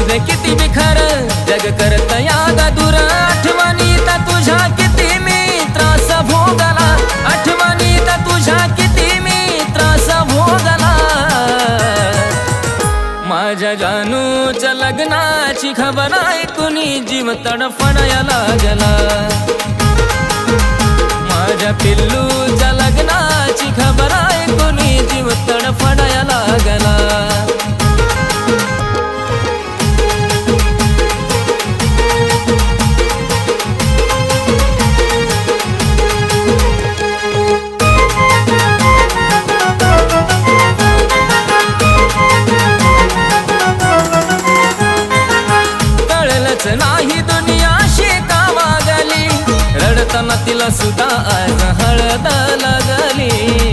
दे किती बिखर जग करत यादा दूर आठवणीत तुझ्या किती मी त्रास भोगला आठवणीत तुझ्या किती मी त्रास भोगला माझ्या जानूच्या लग्नाची खबर ऐकून जीव तडफडायला लागला माझ्या पिल्लूच्या लग्नाची खबर ऐकून जीव तडफडायला लागला नाही दुनिया शिकावा गली रडताना तिला सुद्धा आज हळद लागली